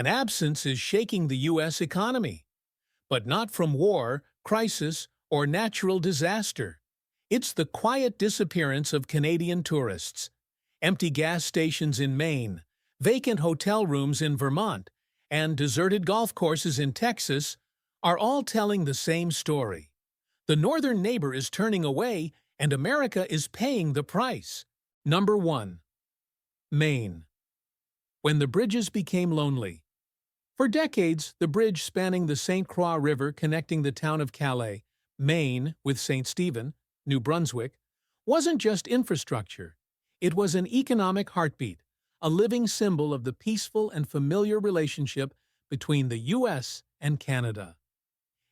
An absence is shaking the U.S. economy. But not from war, crisis, or natural disaster. It's the quiet disappearance of Canadian tourists. Empty gas stations in Maine, vacant hotel rooms in Vermont, and deserted golf courses in Texas are all telling the same story. The northern neighbor is turning away, and America is paying the price. Number 1. Maine. When the bridges became lonely. For decades, the bridge spanning the St. Croix River connecting the town of Calais, Maine, with St. Stephen, New Brunswick, wasn't just infrastructure. It was an economic heartbeat, a living symbol of the peaceful and familiar relationship between the U.S. and Canada.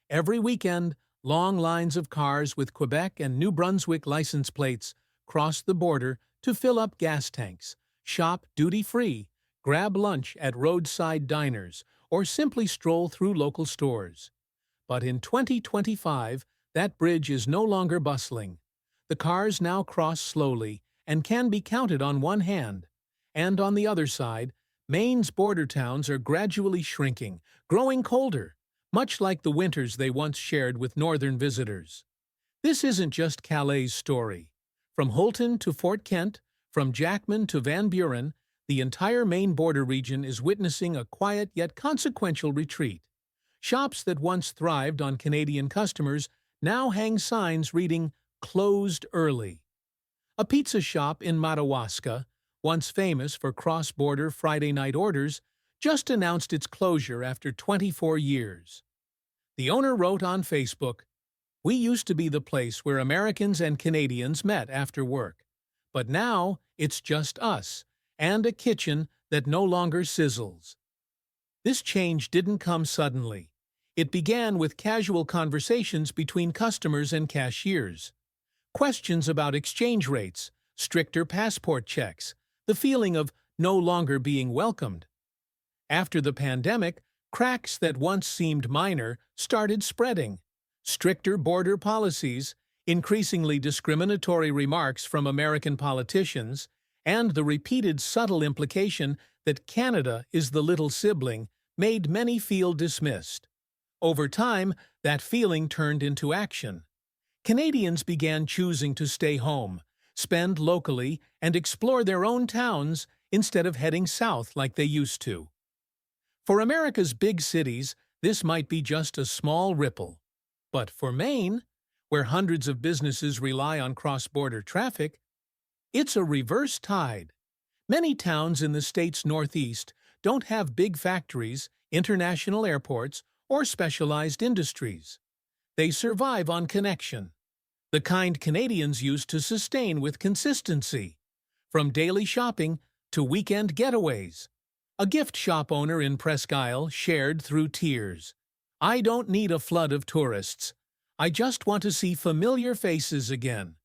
Every weekend, long lines of cars with Quebec and New Brunswick license plates crossed the border to fill up gas tanks, shop duty-free, grab lunch at roadside diners, or simply stroll through local stores. But in 2025, that bridge is no longer bustling. The cars now cross slowly and can be counted on one hand. And on the other side, Maine's border towns are gradually shrinking, growing colder, much like the winters they once shared with northern visitors. This isn't just Calais' story. From Houlton to Fort Kent, from Jackman to Van Buren, the entire Maine border region is witnessing a quiet yet consequential retreat. Shops that once thrived on Canadian customers now hang signs reading, "Closed early." A pizza shop in Madawaska, once famous for cross-border Friday night orders, just announced its closure after 24 years. The owner wrote on Facebook, "We used to be the place where Americans and Canadians met after work. But now it's just us, and a kitchen that no longer sizzles." This change didn't come suddenly. It began with casual conversations between customers and cashiers. Questions about exchange rates, stricter passport checks, the feeling of no longer being welcomed. After the pandemic, cracks that once seemed minor started spreading. Stricter border policies, increasingly discriminatory remarks from American politicians, and the repeated subtle implication that Canada is the little sibling made many feel dismissed. Over time, that feeling turned into action. Canadians began choosing to stay home, spend locally, and explore their own towns instead of heading south like they used to. For America's big cities, this might be just a small ripple. But for Maine, where hundreds of businesses rely on cross-border traffic, it's a reverse tide. Many towns in the state's northeast don't have big factories, international airports, or specialized industries. They survive on connection, the kind Canadians used to sustain with consistency, from daily shopping to weekend getaways. A gift shop owner in Presque Isle shared through tears, "I don't need a flood of tourists. I just want to see familiar faces again."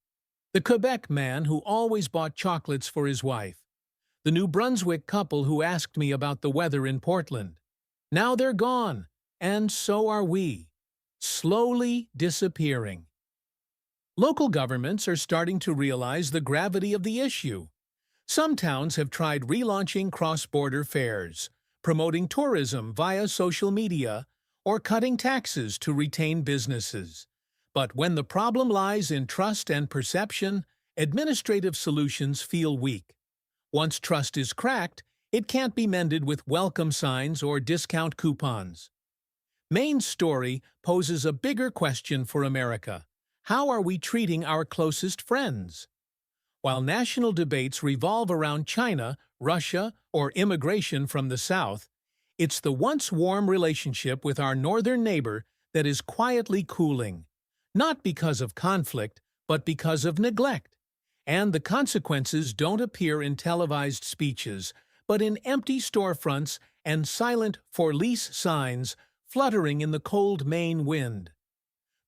The Quebec man who always bought chocolates for his wife. The New Brunswick couple who asked me about the weather in Portland. Now they're gone, and so are we. Slowly disappearing. Local governments are starting to realize the gravity of the issue. Some towns have tried relaunching cross-border fairs, promoting tourism via social media, or cutting taxes to retain businesses. But when the problem lies in trust and perception, administrative solutions feel weak. Once trust is cracked, it can't be mended with welcome signs or discount coupons. Maine's story poses a bigger question for America. How are we treating our closest friends? While national debates revolve around China, Russia, or immigration from the South, it's the once warm relationship with our northern neighbor that is quietly cooling. Not because of conflict, but because of neglect. And the consequences don't appear in televised speeches, but in empty storefronts and silent for-lease signs fluttering in the cold Maine wind.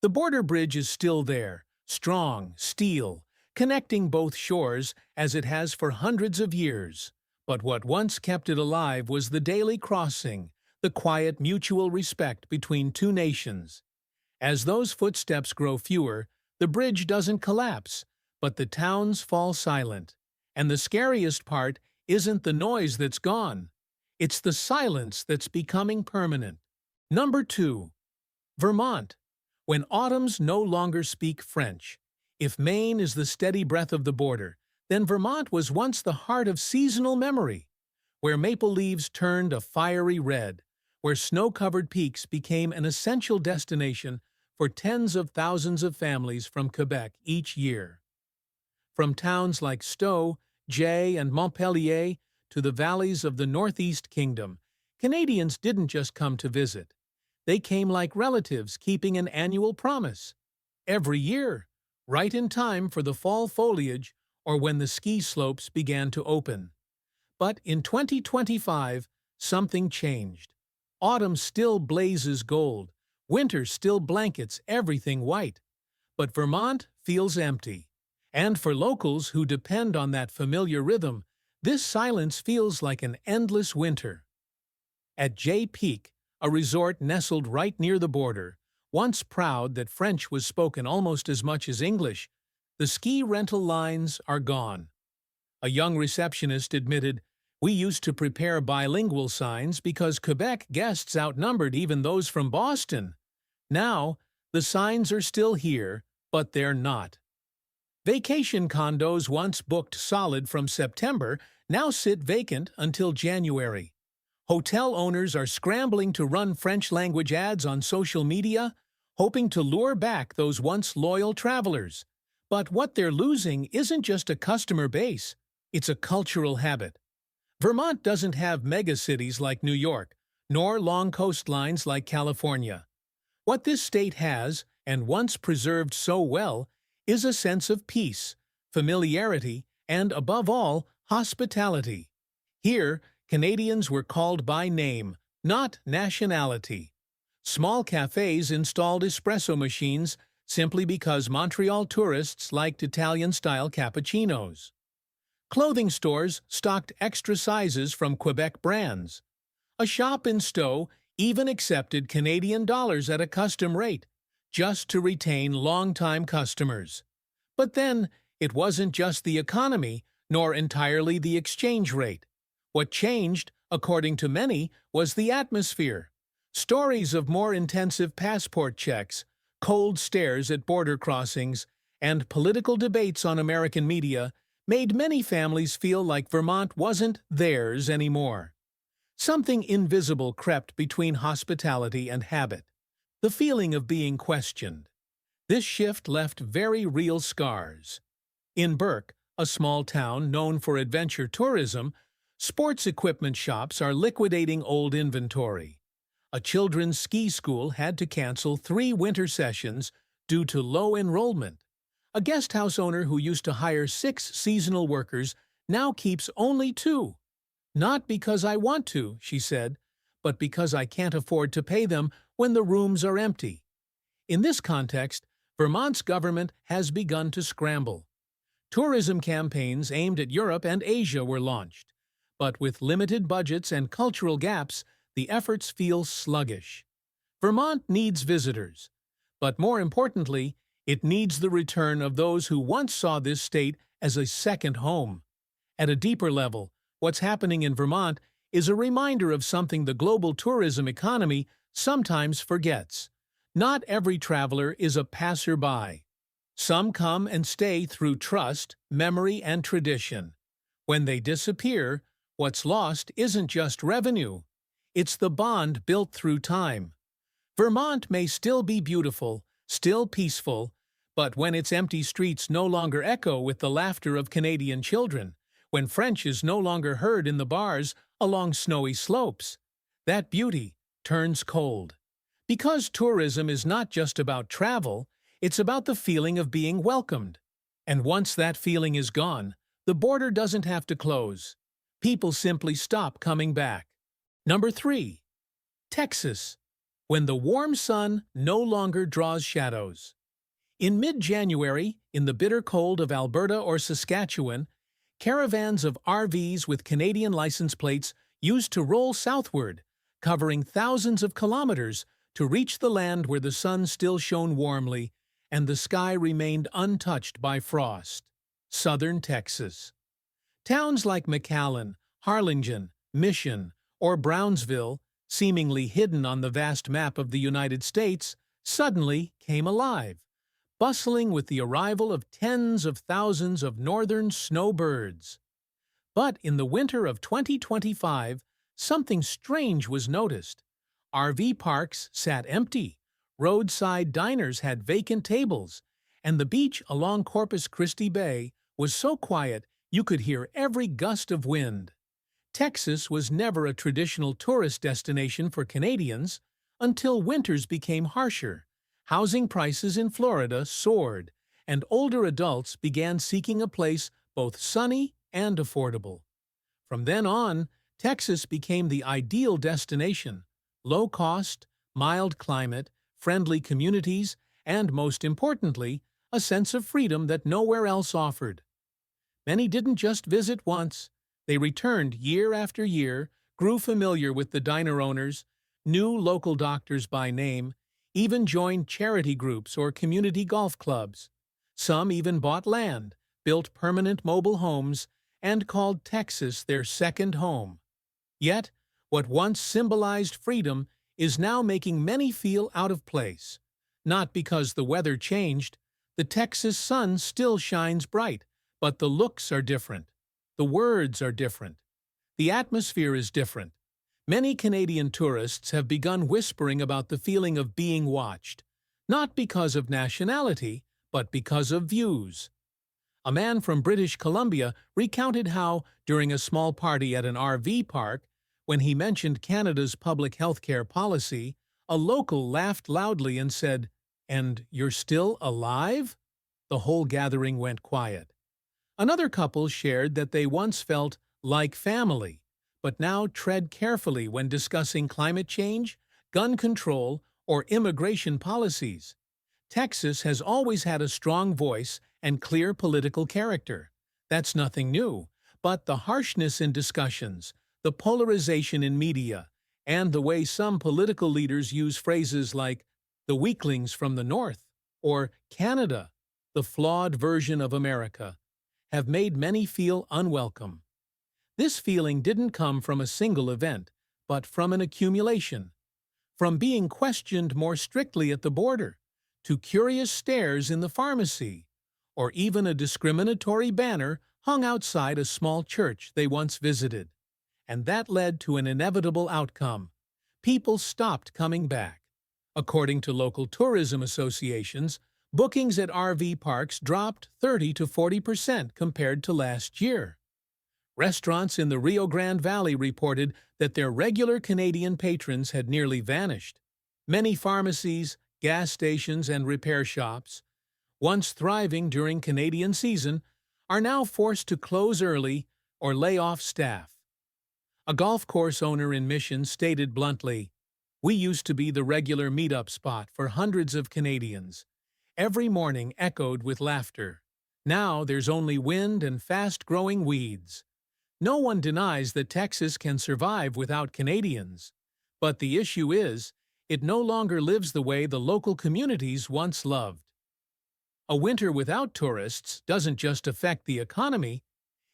The border bridge is still there, strong, steel, connecting both shores as it has for hundreds of years. But what once kept it alive was the daily crossing, the quiet mutual respect between two nations. As those footsteps grow fewer, the bridge doesn't collapse, but the towns fall silent. And the scariest part isn't the noise that's gone. It's the silence that's becoming permanent. Number 2. Vermont. When autumns no longer speak French. If Maine is the steady breath of the border, then Vermont was once the heart of seasonal memory, where maple leaves turned a fiery red, where snow-covered peaks became an essential destination for tens of thousands of families from Quebec each year. From towns like Stowe, Jay, and Montpelier to the valleys of the Northeast Kingdom, Canadians didn't just come to visit. They came like relatives keeping an annual promise. Every year, right in time for the fall foliage or when the ski slopes began to open. But in 2025, something changed. Autumn still blazes gold. Winter still blankets everything white. But Vermont feels empty. And for locals who depend on that familiar rhythm, this silence feels like an endless winter. At Jay Peak, a resort nestled right near the border, once proud that French was spoken almost as much as English, the ski rental lines are gone. A young receptionist admitted, "We used to prepare bilingual signs because Quebec guests outnumbered even those from Boston. Now, the signs are still here, but they're not." Vacation condos once booked solid from September now sit vacant until January. Hotel owners are scrambling to run French-language ads on social media, hoping to lure back those once loyal travelers. But what they're losing isn't just a customer base, it's a cultural habit. Vermont doesn't have megacities like New York, nor long coastlines like California. What this state has, and once preserved so well, is a sense of peace, familiarity, and, above all, hospitality. Here, Canadians were called by name, not nationality. Small cafes installed espresso machines simply because Montreal tourists liked Italian-style cappuccinos. Clothing stores stocked extra sizes from Quebec brands. A shop in Stowe even accepted Canadian dollars at a custom rate, just to retain long-time customers. But then, it wasn't just the economy, nor entirely the exchange rate. What changed, according to many, was the atmosphere. Stories of more intensive passport checks, cold stares at border crossings, and political debates on American media made many families feel like Vermont wasn't theirs anymore. Something invisible crept between hospitality and habit, the feeling of being questioned. This shift left very real scars. In Burke, a small town known for adventure tourism, sports equipment shops are liquidating old inventory. A children's ski school had to cancel 3 winter sessions due to low enrollment. A guest house owner who used to hire 6 seasonal workers now keeps only 2. "Not because I want to," she said, "but because I can't afford to pay them when the rooms are empty." In this context, Vermont's government has begun to scramble. Tourism campaigns aimed at Europe and Asia were launched. But with limited budgets and cultural gaps, the efforts feel sluggish. Vermont needs visitors. But more importantly, it needs the return of those who once saw this state as a second home. At a deeper level, what's happening in Vermont is a reminder of something the global tourism economy sometimes forgets. Not every traveler is a passerby. Some come and stay through trust, memory, and tradition. When they disappear, what's lost isn't just revenue. It's the bond built through time. Vermont may still be beautiful, still peaceful, but when its empty streets no longer echo with the laughter of Canadian children, when French is no longer heard in the bars along snowy slopes, that beauty turns cold. Because tourism is not just about travel, it's about the feeling of being welcomed. And once that feeling is gone, the border doesn't have to close. People simply stop coming back. Number 3. Texas. When the warm sun no longer draws shadows. In mid-January, in the bitter cold of Alberta or Saskatchewan, caravans of RVs with Canadian license plates used to roll southward, covering thousands of kilometers to reach the land where the sun still shone warmly and the sky remained untouched by frost. Southern Texas. Towns like McAllen, Harlingen, Mission, or Brownsville, seemingly hidden on the vast map of the United States, suddenly came alive, bustling with the arrival of tens of thousands of northern snowbirds. But in the winter of 2025, something strange was noticed. RV parks sat empty, roadside diners had vacant tables, and the beach along Corpus Christi Bay was so quiet you could hear every gust of wind. Texas was never a traditional tourist destination for Canadians until winters became harsher. Housing prices in Florida soared, and older adults began seeking a place both sunny and affordable. From then on, Texas became the ideal destination: low cost, mild climate, friendly communities, and most importantly, a sense of freedom that nowhere else offered. Many didn't just visit once. They returned year after year, grew familiar with the diner owners, knew local doctors by name, even joined charity groups or community golf clubs. Some even bought land, built permanent mobile homes, and called Texas their second home. Yet, what once symbolized freedom is now making many feel out of place. Not because the weather changed. The Texas sun still shines bright, but the looks are different. The words are different. The atmosphere is different. Many Canadian tourists have begun whispering about the feeling of being watched, not because of nationality, but because of views. A man from British Columbia recounted how, during a small party at an RV park, when he mentioned Canada's public health care policy, a local laughed loudly and said, "And you're still alive?" The whole gathering went quiet. Another couple shared that they once felt like family, but now tread carefully when discussing climate change, gun control, or immigration policies. Texas has always had a strong voice and clear political character. That's nothing new, but the harshness in discussions, the polarization in media, and the way some political leaders use phrases like "the weaklings from the North" or "Canada, the flawed version of America," have made many feel unwelcome. This feeling didn't come from a single event, but from an accumulation. From being questioned more strictly at the border, to curious stares in the pharmacy, or even a discriminatory banner hung outside a small church they once visited. And that led to an inevitable outcome. People stopped coming back. According to local tourism associations, bookings at RV parks dropped 30 to 40% compared to last year. Restaurants in the Rio Grande Valley reported that their regular Canadian patrons had nearly vanished. Many pharmacies, gas stations, and repair shops, once thriving during Canadian season, are now forced to close early or lay off staff. A golf course owner in Mission stated bluntly, "We used to be the regular meetup spot for hundreds of Canadians. Every morning echoed with laughter. Now there's only wind and fast-growing weeds." No one denies that Texas can survive without Canadians. But the issue is, it no longer lives the way the local communities once loved. A winter without tourists doesn't just affect the economy,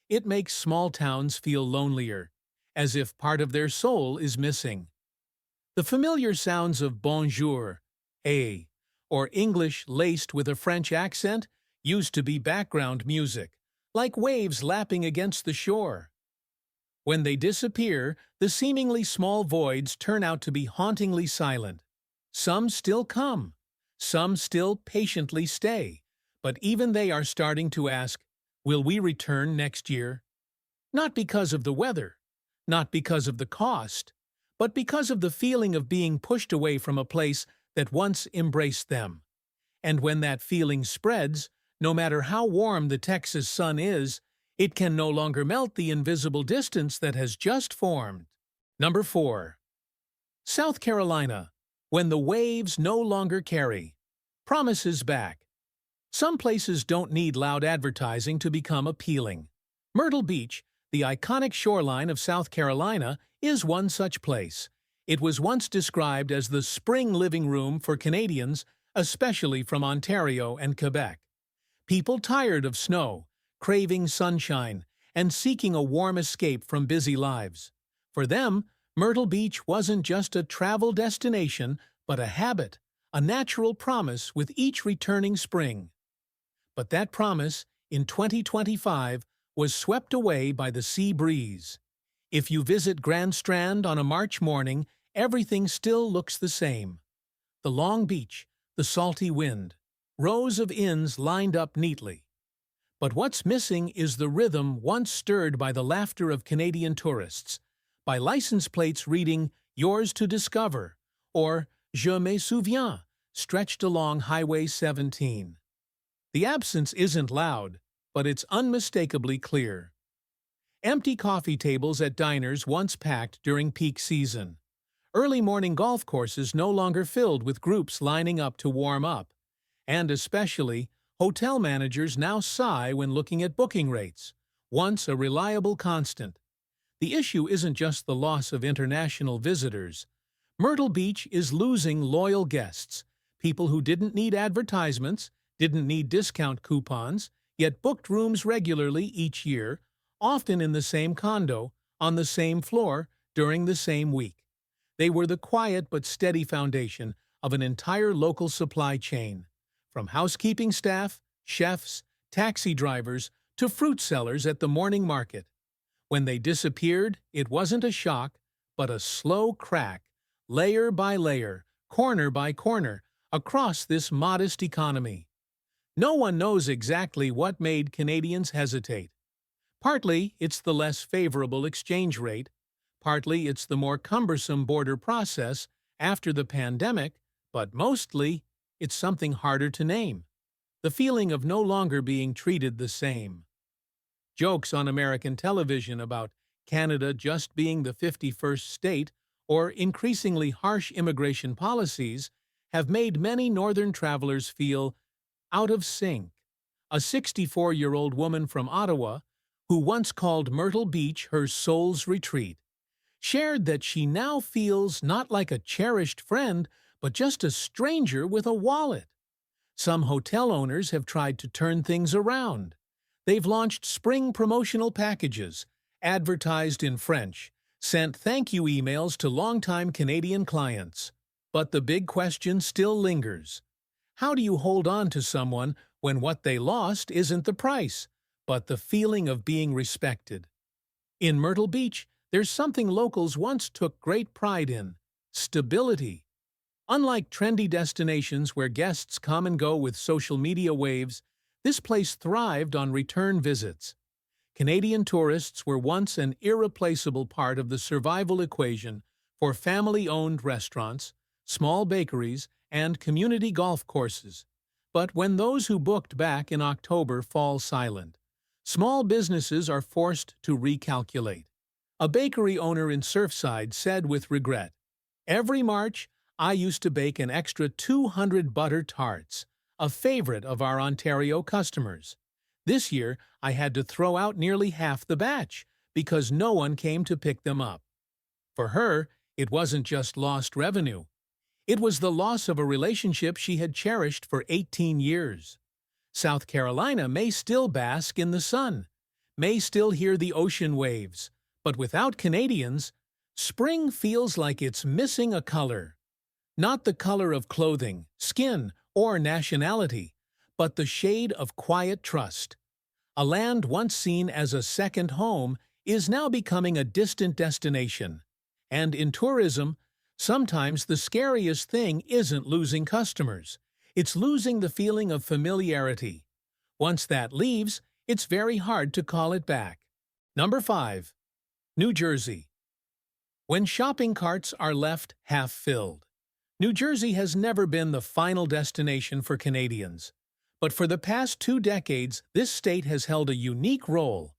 it makes small towns feel lonelier, as if part of their soul is missing. The familiar sounds of bonjour, or English laced with a French accent used to be background music, like waves lapping against the shore. When they disappear, the seemingly small voids turn out to be hauntingly silent. Some still come, some still patiently stay, but even they are starting to ask, will we return next year? Not because of the weather, not because of the cost, but because of the feeling of being pushed away from a place that once embraced them. And when that feeling spreads, no matter how warm the Texas sun is, it can no longer melt the invisible distance that has just formed. Number 4. South Carolina, when the waves no longer carry. Promises back. Some places don't need loud advertising to become appealing. Myrtle Beach, the iconic shoreline of South Carolina, is one such place. It was once described as the spring living room for Canadians, especially from Ontario and Quebec. People tired of snow, craving sunshine, and seeking a warm escape from busy lives. For them, Myrtle Beach wasn't just a travel destination, but a habit, a natural promise with each returning spring. But that promise, in 2025, was swept away by the sea breeze. If you visit Grand Strand on a March morning, everything still looks the same. The long beach, the salty wind, rows of inns lined up neatly. But what's missing is the rhythm once stirred by the laughter of Canadian tourists, by license plates reading "Yours to Discover" or "Je me souviens" stretched along Highway 17. The absence isn't loud, but it's unmistakably clear. Empty coffee tables at diners once packed during peak season. Early morning golf courses no longer filled with groups lining up to warm up. And especially, hotel managers now sigh when looking at booking rates, once a reliable constant. The issue isn't just the loss of international visitors. Myrtle Beach is losing loyal guests, people who didn't need advertisements, didn't need discount coupons, yet booked rooms regularly each year, often in the same condo, on the same floor, during the same week. They were the quiet but steady foundation of an entire local supply chain, from housekeeping staff, chefs, taxi drivers, to fruit sellers at the morning market. When they disappeared, it wasn't a shock, but a slow crack, layer by layer, corner by corner, across this modest economy. No one knows exactly what made Canadians hesitate. Partly, it's the less favorable exchange rate. Partly, it's the more cumbersome border process after the pandemic, but mostly, it's something harder to name: the feeling of no longer being treated the same. Jokes on American television about Canada just being the 51st state or increasingly harsh immigration policies have made many northern travelers feel out of sync. A 64-year-old woman from Ottawa, who once called Myrtle Beach her soul's retreat, shared that she now feels not like a cherished friend, but just a stranger with a wallet. Some hotel owners have tried to turn things around. They've launched spring promotional packages, advertised in French, sent thank you emails to longtime Canadian clients. But the big question still lingers. How do you hold on to someone when what they lost isn't the price, but the feeling of being respected? In Myrtle Beach, there's something locals once took great pride in: stability. Unlike trendy destinations where guests come and go with social media waves, this place thrived on return visits. Canadian tourists were once an irreplaceable part of the survival equation for family-owned restaurants, small bakeries, and community golf courses. But when those who booked back in October fall silent, small businesses are forced to recalculate. A bakery owner in Surfside said with regret, "Every March, I used to bake an extra 200 butter tarts, a favorite of our Ontario customers. This year, I had to throw out nearly half the batch because no one came to pick them up." For her, it wasn't just lost revenue. It was the loss of a relationship she had cherished for 18 years. South Carolina may still bask in the sun, may still hear the ocean waves, but without Canadians, spring feels like it's missing a color. Not the color of clothing, skin, or nationality, but the shade of quiet trust. A land once seen as a second home is now becoming a distant destination. And in tourism, sometimes the scariest thing isn't losing customers. It's losing the feeling of familiarity. Once that leaves, it's very hard to call it back. Number 5. New Jersey. When shopping carts are left half-filled. New Jersey has never been the final destination for Canadians. But for the past 2 decades, this state has held a unique role,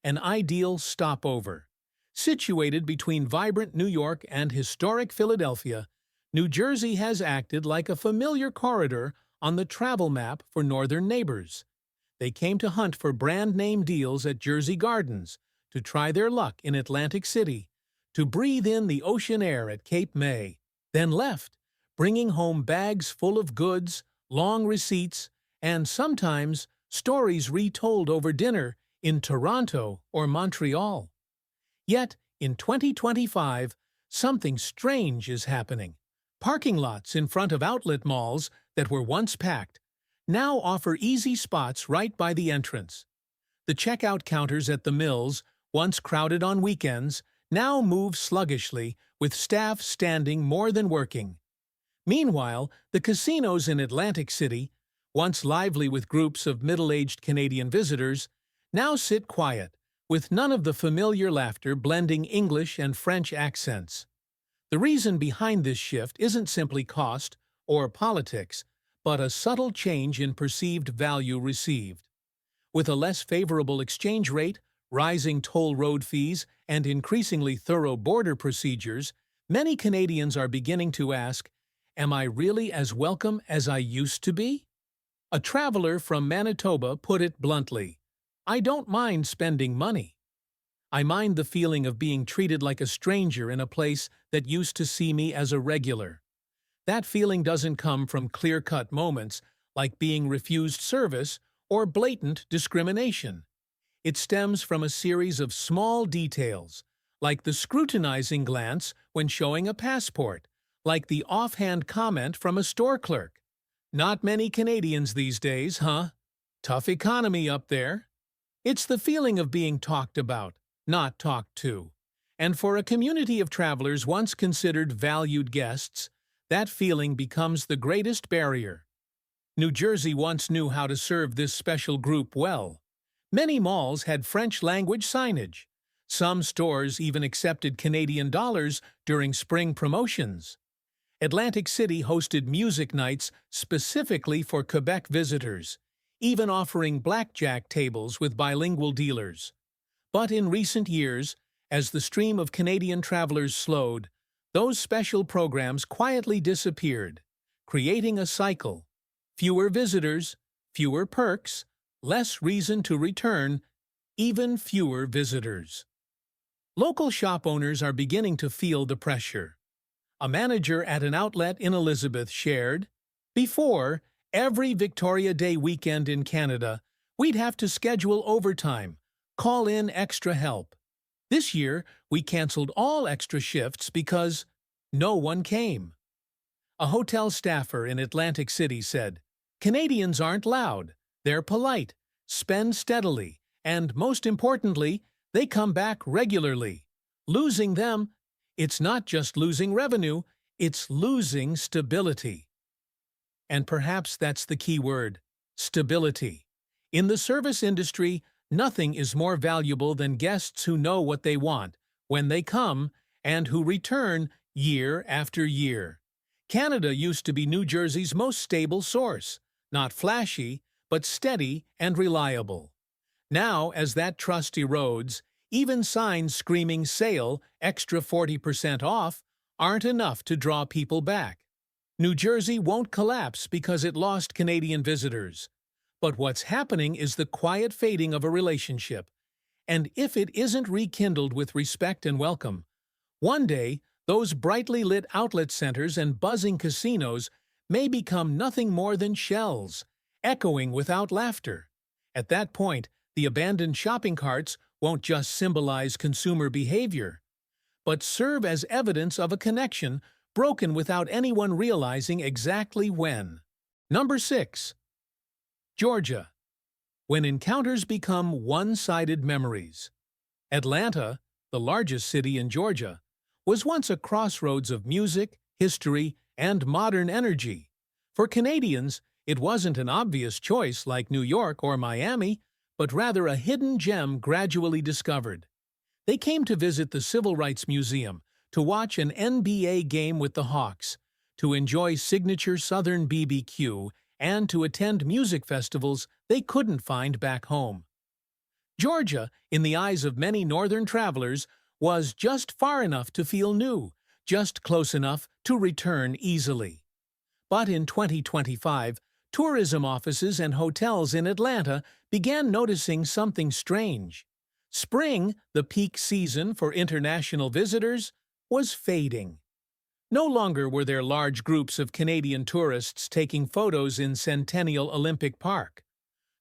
an ideal stopover. Situated between vibrant New York and historic Philadelphia, New Jersey has acted like a familiar corridor on the travel map for northern neighbors. They came to hunt for brand-name deals at Jersey Gardens, to try their luck in Atlantic City, to breathe in the ocean air at Cape May, then left, bringing home bags full of goods, long receipts, and sometimes stories retold over dinner in Toronto or Montreal. Yet, in 2025, something strange is happening. Parking lots in front of outlet malls that were once packed now offer easy spots right by the entrance. The checkout counters at the mills, once crowded on weekends, now move sluggishly, with staff standing more than working. Meanwhile, the casinos in Atlantic City, once lively with groups of middle-aged Canadian visitors, now sit quiet, with none of the familiar laughter blending English and French accents. The reason behind this shift isn't simply cost or politics, but a subtle change in perceived value received. With a less favorable exchange rate, rising toll road fees, and increasingly thorough border procedures, many Canadians are beginning to ask, "Am I really as welcome as I used to be?" A traveler from Manitoba put it bluntly, "I don't mind spending money. I mind the feeling of being treated like a stranger in a place that used to see me as a regular." That feeling doesn't come from clear-cut moments like being refused service or blatant discrimination. It stems from a series of small details, like the scrutinizing glance when showing a passport, like the offhand comment from a store clerk. "Not many Canadians these days, huh? Tough economy up there." It's the feeling of being talked about, not talked to. And for a community of travelers once considered valued guests, that feeling becomes the greatest barrier. New Jersey once knew how to serve this special group well. Many malls had French-language signage. Some stores even accepted Canadian dollars during spring promotions. Atlantic City hosted music nights specifically for Quebec visitors, even offering blackjack tables with bilingual dealers. But in recent years, as the stream of Canadian travelers slowed, those special programs quietly disappeared, creating a cycle. Fewer visitors, fewer perks, less reason to return, even fewer visitors. Local shop owners are beginning to feel the pressure. A manager at an outlet in Elizabeth shared, "Before, every Victoria Day weekend in Canada, we'd have to schedule overtime, call in extra help. This year, we canceled all extra shifts because no one came." A hotel staffer in Atlantic City said, "Canadians aren't loud, they're polite, spend steadily, and most importantly, they come back regularly. Losing them, it's not just losing revenue, it's losing stability." And perhaps that's the key word, stability. In the service industry, nothing is more valuable than guests who know what they want, when they come, and who return year after year. Canada used to be New Jersey's most stable source, not flashy, but steady and reliable. Now, as that trust erodes, even signs screaming "sale, extra 40% off" aren't enough to draw people back. New Jersey won't collapse because it lost Canadian visitors. But what's happening is the quiet fading of a relationship. And if it isn't rekindled with respect and welcome, one day, those brightly lit outlet centers and buzzing casinos may become nothing more than shells, echoing without laughter. At that point, the abandoned shopping carts won't just symbolize consumer behavior, but serve as evidence of a connection broken without anyone realizing exactly when. Number 6. Georgia. When encounters become one-sided memories. Atlanta, the largest city in Georgia, was once a crossroads of music, history, and modern energy. For Canadians, it wasn't an obvious choice like New York or Miami, but rather a hidden gem gradually discovered. They came to visit the Civil Rights Museum, to watch an NBA game with the Hawks, to enjoy signature Southern BBQ, and to attend music festivals they couldn't find back home. Georgia, in the eyes of many northern travelers, was just far enough to feel new, just close enough to return easily. But in 2025, tourism offices and hotels in Atlanta began noticing something strange. Spring, the peak season for international visitors, was fading. No longer were there large groups of Canadian tourists taking photos in Centennial Olympic Park.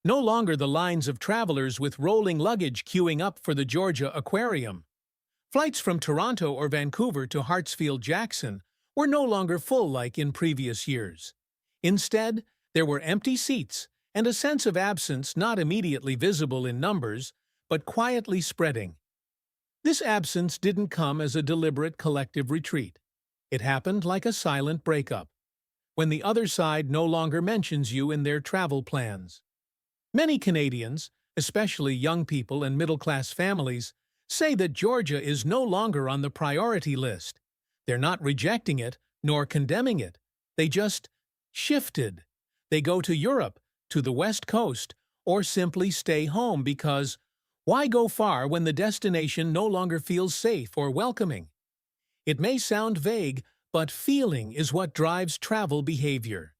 No longer the lines of travelers with rolling luggage queuing up for the Georgia Aquarium. Flights from Toronto or Vancouver to Hartsfield-Jackson were no longer full like in previous years. Instead, there were empty seats and a sense of absence not immediately visible in numbers, but quietly spreading. This absence didn't come as a deliberate collective retreat. It happened like a silent breakup, when the other side no longer mentions you in their travel plans. Many Canadians, especially young people and middle-class families, say that Georgia is no longer on the priority list. They're not rejecting it, nor condemning it. They just shifted. They go to Europe, to the West Coast, or simply stay home because why go far when the destination no longer feels safe or welcoming? It may sound vague, but feeling is what drives travel behavior.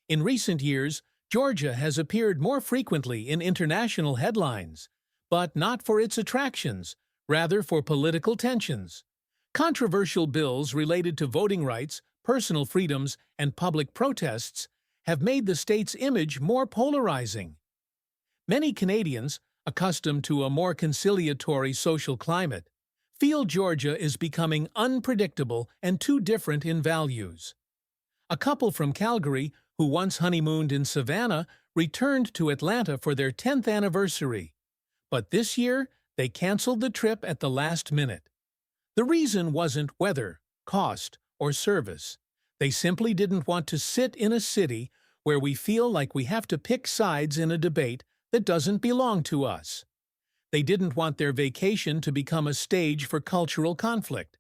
In recent years, Georgia has appeared more frequently in international headlines, but not for its attractions, rather for political tensions. Controversial bills related to voting rights, personal freedoms, and public protests have made the state's image more polarizing. Many Canadians, accustomed to a more conciliatory social climate, feel Georgia is becoming unpredictable and too different in values. A couple from Calgary, who once honeymooned in Savannah, returned to Atlanta for their 10th anniversary. But this year, they canceled the trip at the last minute. The reason wasn't weather, cost, or service. They simply didn't want to sit in a city where we feel like we have to pick sides in a debate that doesn't belong to us. They didn't want their vacation to become a stage for cultural conflict.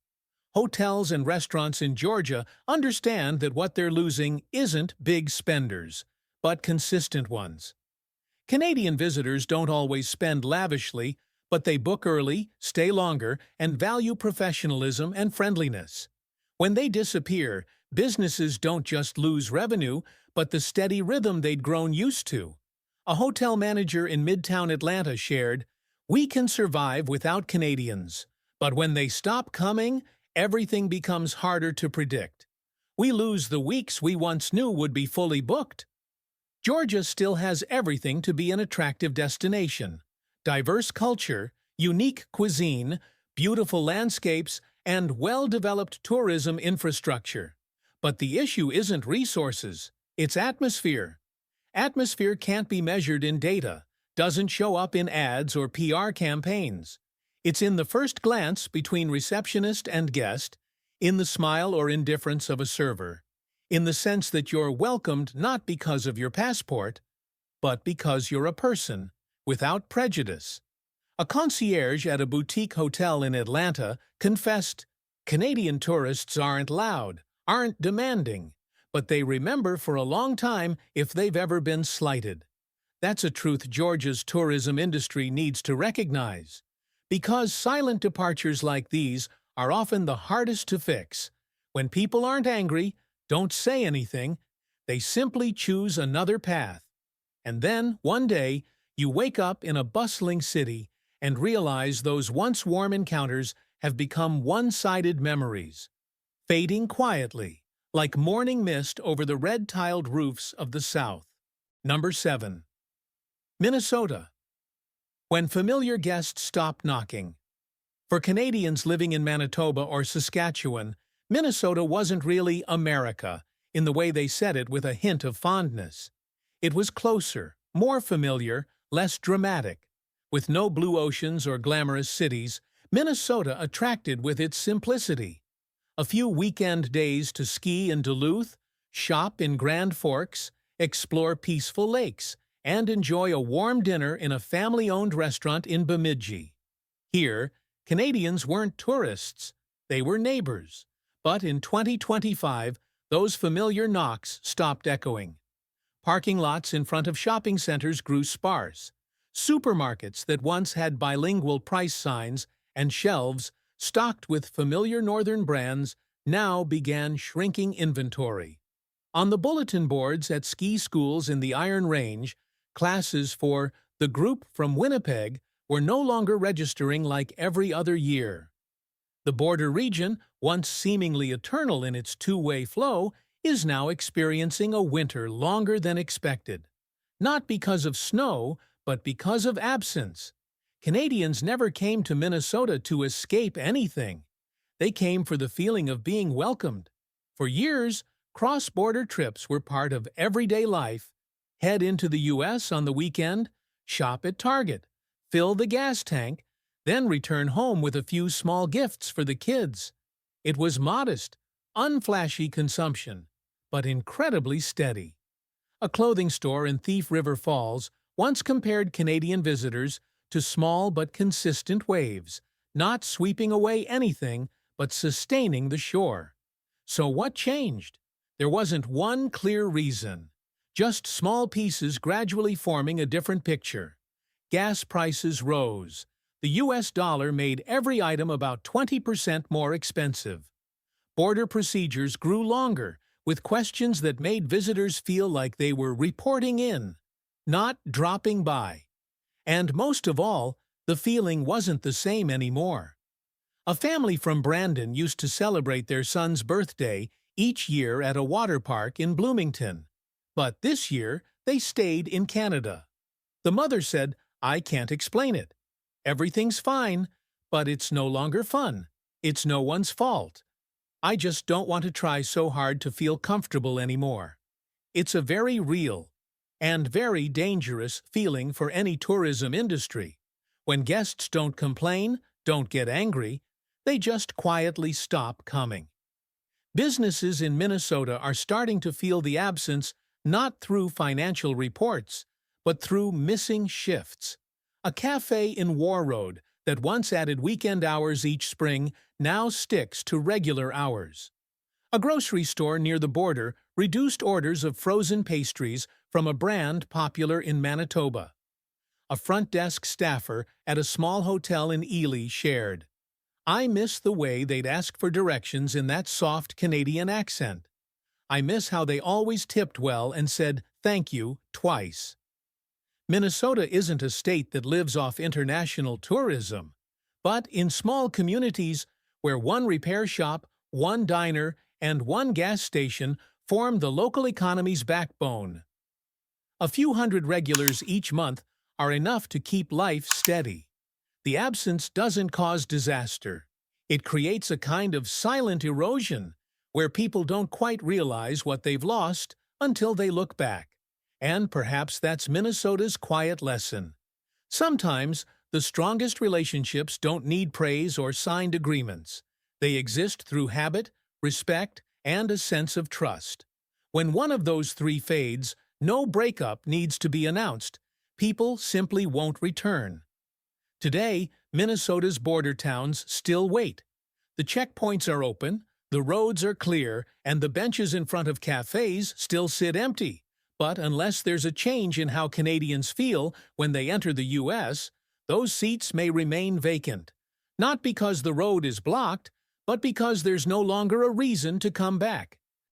Hotels and restaurants in Georgia understand that what they're losing isn't big spenders, but consistent ones. Canadian visitors don't always spend lavishly, but they book early, stay longer, and value professionalism and friendliness. When they disappear, businesses don't just lose revenue, but the steady rhythm they'd grown used to. A hotel manager in Midtown Atlanta shared, "We can survive without Canadians, but when they stop coming, everything becomes harder to predict. We lose the weeks we once knew would be fully booked." Georgia still has everything to be an attractive destination: diverse culture, unique cuisine, beautiful landscapes, and well-developed tourism infrastructure. But the issue isn't resources, it's atmosphere. Atmosphere can't be measured in data, doesn't show up in ads or PR campaigns. It's in the first glance between receptionist and guest, in the smile or indifference of a server, in the sense that you're welcomed not because of your passport, but because you're a person, without prejudice. A concierge at a boutique hotel in Atlanta confessed, "Canadian tourists aren't loud, aren't demanding, but they remember for a long time if they've ever been slighted." That's a truth Georgia's tourism industry needs to recognize. Because silent departures like these are often the hardest to fix. When people aren't angry, don't say anything, they simply choose another path. And then, one day, you wake up in a bustling city and realize those once warm encounters have become one-sided memories, fading quietly, like morning mist over the red-tiled roofs of the South. Number 7. Minnesota. When familiar guests stop knocking. For Canadians living in Manitoba or Saskatchewan, Minnesota wasn't really America in the way they said it with a hint of fondness. It was closer, more familiar, less dramatic. With no blue oceans or glamorous cities, Minnesota attracted with its simplicity. A few weekend days to ski in Duluth, shop in Grand Forks, explore peaceful lakes, and enjoy a warm dinner in a family-owned restaurant in Bemidji. Here, Canadians weren't tourists, they were neighbors. But in 2025, those familiar knocks stopped echoing. Parking lots in front of shopping centers grew sparse. Supermarkets that once had bilingual price signs and shelves stocked with familiar northern brands now began shrinking inventory. On the bulletin boards at ski schools in the Iron Range, classes for the group from Winnipeg were no longer registering like every other year. The border region, once seemingly eternal in its two-way flow, is now experiencing a winter longer than expected. Not because of snow, but because of absence. Canadians never came to Minnesota to escape anything. They came for the feeling of being welcomed. For years, cross-border trips were part of everyday life. Head into the U.S. on the weekend, shop at Target, fill the gas tank, then return home with a few small gifts for the kids. It was modest, unflashy consumption, but incredibly steady. A clothing store in Thief River Falls once compared Canadian visitors to small but consistent waves, not sweeping away anything, but sustaining the shore. So what changed? There wasn't one clear reason. Just small pieces gradually forming a different picture. Gas prices rose. The U.S. dollar made every item about 20% more expensive. Border procedures grew longer, with questions that made visitors feel like they were reporting in, not dropping by. And most of all, the feeling wasn't the same anymore. A family from Brandon used to celebrate their son's birthday each year at a water park in Bloomington. But this year, they stayed in Canada. The mother said, "I can't explain it. Everything's fine, but it's no longer fun. It's no one's fault. I just don't want to try so hard to feel comfortable anymore." It's a very real and very dangerous feeling for any tourism industry. When guests don't complain, don't get angry, they just quietly stop coming. Businesses in Minnesota are starting to feel the absence not through financial reports, but through missing shifts. A cafe in War Road that once added weekend hours each spring now sticks to regular hours. A grocery store near the border reduced orders of frozen pastries from a brand popular in Manitoba. A front desk staffer at a small hotel in Ely shared, "I miss the way they'd ask for directions in that soft Canadian accent. I miss how they always tipped well and said thank you twice." Minnesota isn't a state that lives off international tourism, but in small communities where one repair shop, one diner, and one gas station form the local economy's backbone. A few hundred regulars each month are enough to keep life steady. The absence doesn't cause disaster. It creates a kind of silent erosion where people don't quite realize what they've lost until they look back. And perhaps that's Minnesota's quiet lesson. Sometimes the strongest relationships don't need praise or signed agreements. They exist through habit, respect, and a sense of trust. When one of those three fades, no breakup needs to be announced. People simply won't return. Today, Minnesota's border towns still wait. The checkpoints are open, the roads are clear, and the benches in front of cafes still sit empty. But unless there's a change in how Canadians feel when they enter the U.S., those seats may remain vacant. Not because the road is blocked, but because there's no longer a reason to come back.